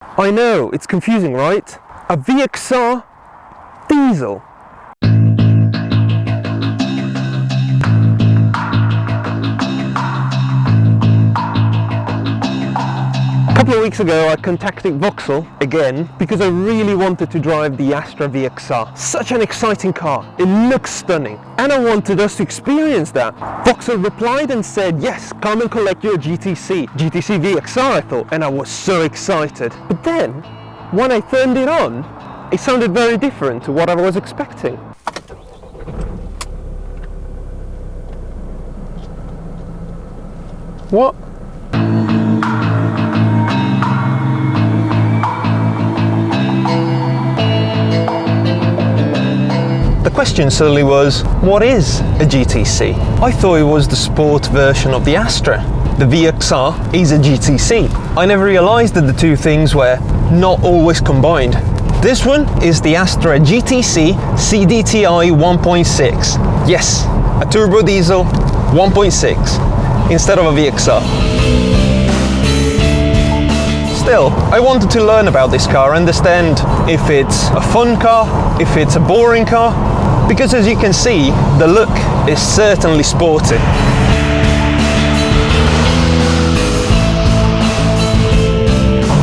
I know, it's confusing, right? A VXR Diesel. A couple of weeks ago I contacted Vauxhall again because I really wanted to drive the Astra VXR. Such an exciting car, it looks stunning and I wanted us to experience that. Vauxhall replied and said, yes, come and collect your GTC VXR, I thought, and I was so excited. But then, when I turned it on, it sounded very different to what I was expecting. What? The question certainly was, what is a GTC? I thought it was the sport version of the Astra. The VXR is a GTC. I never realized that the two things were not always combined. This one is the Astra GTC CDTI 1.6. Yes, a turbo diesel 1.6 instead of a VXR. Still, I wanted to learn about this car, understand if it's a fun car, if it's a boring car, because as you can see, the look is certainly sporty.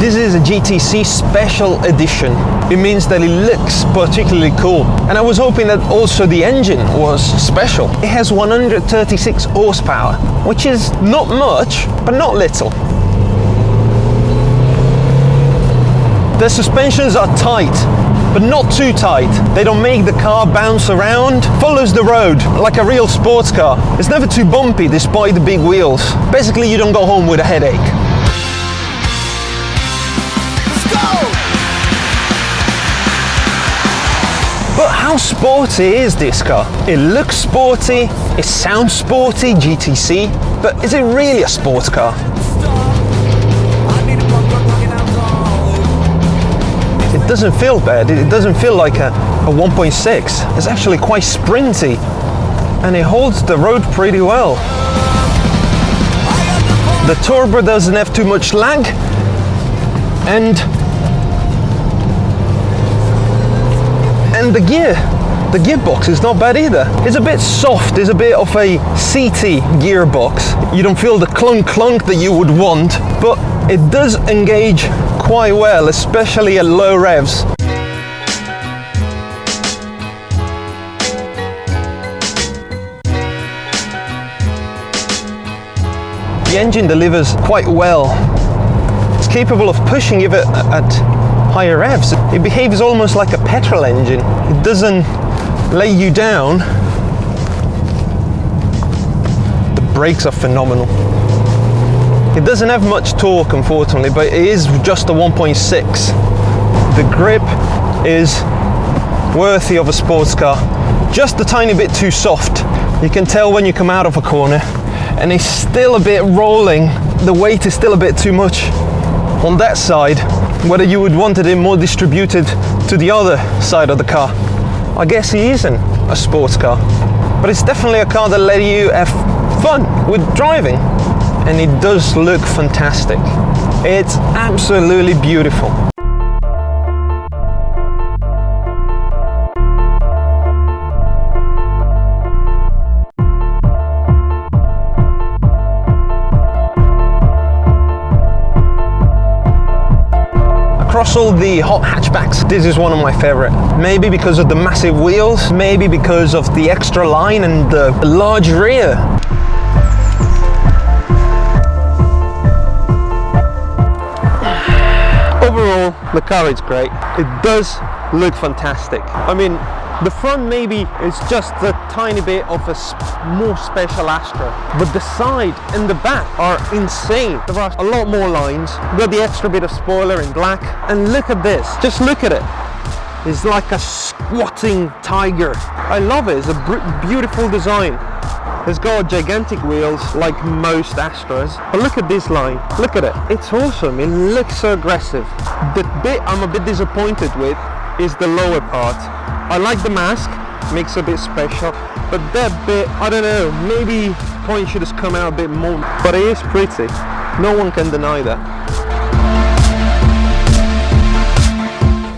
This is a GTC Special Edition. It means that it looks particularly cool. And I was hoping that also the engine was special. It has 136 horsepower, which is not much, but not little. The suspensions are tight, but not too tight. They don't make the car bounce around. Follows the road like a real sports car. It's never too bumpy despite the big wheels. Basically, you don't go home with a headache. Let's go! But how sporty is this car? It looks sporty, it sounds sporty, GTC, but is it really a sports car? It doesn't feel bad, it doesn't feel like a 1.6. It's actually quite sprinty and it holds the road pretty well. The turbo doesn't have too much lag and the gearbox is not bad either. It's a bit soft, it's a bit of a seaty gearbox. You don't feel the clunk that you would want, but it does engage quite well, especially at low revs. The engine delivers quite well. It's capable of pushing even at higher revs. It behaves almost like a petrol engine. It doesn't lay you down. The brakes are phenomenal. It doesn't have much torque, unfortunately, but it is just a 1.6. The grip is worthy of a sports car. Just a tiny bit too soft. You can tell when you come out of a corner, and it's still a bit rolling. The weight is still a bit too much on that side. Whether you would want it more distributed to the other side of the car. I guess it isn't a sports car, but it's definitely a car that let you have fun with driving. And it does look fantastic. It's absolutely beautiful. Across all the hot hatchbacks, this is one of my favorite. Maybe because of the massive wheels, maybe because of the extra line and the large rear. Overall, the car is great. It does look fantastic. I mean, the front maybe is just a tiny bit of a more special Astra, but the side and the back are insane. There are a lot more lines. We've got the extra bit of spoiler in black, and look at this. Just look at it. It's like a squatting tiger. I love it. It's a beautiful design. It's got gigantic wheels like most Astras, but look at this line, look at it, it's awesome, it looks so aggressive. The bit I'm a bit disappointed with is the lower part. I like the mask, makes it a bit special, but that bit, I don't know, maybe point should have come out a bit more, but it is pretty, no one can deny that.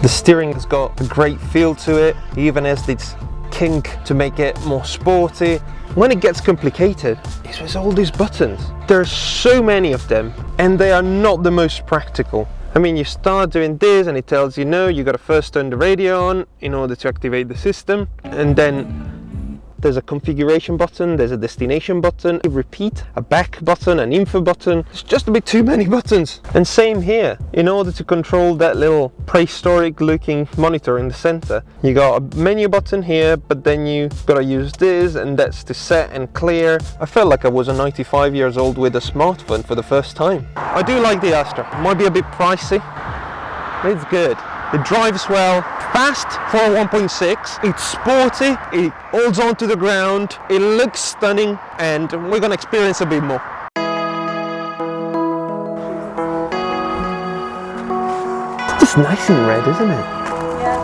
The steering has got a great feel to it. It even has this kink to make it more sporty. When it gets complicated, it's with all these buttons. There's so many of them and they are not the most practical. I mean, you start doing this and it tells you no, you gotta first turn the radio on in order to activate the system, and then there's a configuration button, there's a destination button, a repeat, a back button, an info button. It's just a bit too many buttons. And same here, in order to control that little prehistoric looking monitor in the center, you got a menu button here, but then you gotta use this, and that's to set and clear. I felt like I was a 95 years old with a smartphone for the first time. I do like the Astra. It might be a bit pricey. It's good. It drives well, fast for a 1.6, it's sporty, it holds on to the ground, it looks stunning, and we're gonna experience a bit more. It's just nice and red, isn't it? Yeah.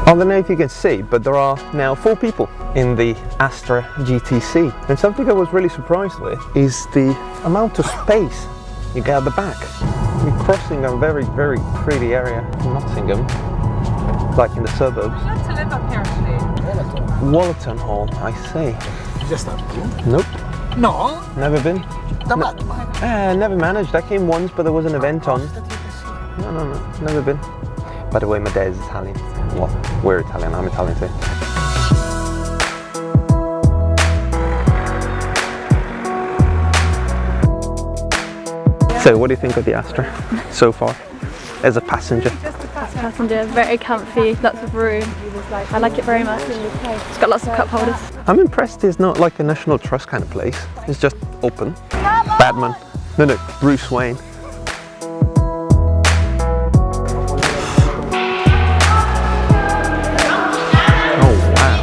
I don't know if you can see, but there are now 4 people in the Astra GTC. And something I was really surprised with is the amount of space you get at the back. We're crossing a very, very pretty area in Nottingham, like in the suburbs. I'd like to live up here actually. Wallerton Hall, I see. Just that. Nope, No, never been. Never managed. I came once, but there was an event on. No, never been. By the way, my dad is Italian. Well, we're Italian, I'm Italian too. So what do you think of the Astra so far, as a passenger? Passenger, very comfy, lots of room. I like it very much. It's got lots of cup holders. I'm impressed it's not like a National Trust kind of place. It's just open. Batman. No, Bruce Wayne. Oh wow.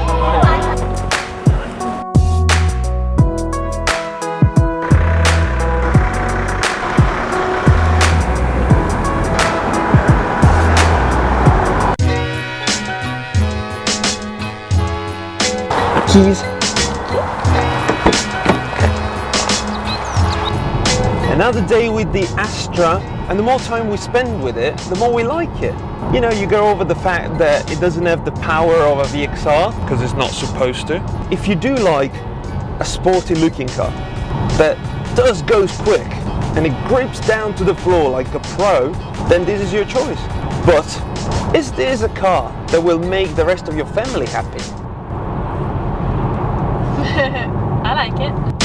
Keys. Another day with the Astra, and the more time we spend with it, the more we like it. You know, you go over the fact that it doesn't have the power of a VXR, because it's not supposed to. If you do like a sporty looking car that goes quick and it grips down to the floor like a pro, then this is your choice. But is this a car that will make the rest of your family happy? I like it.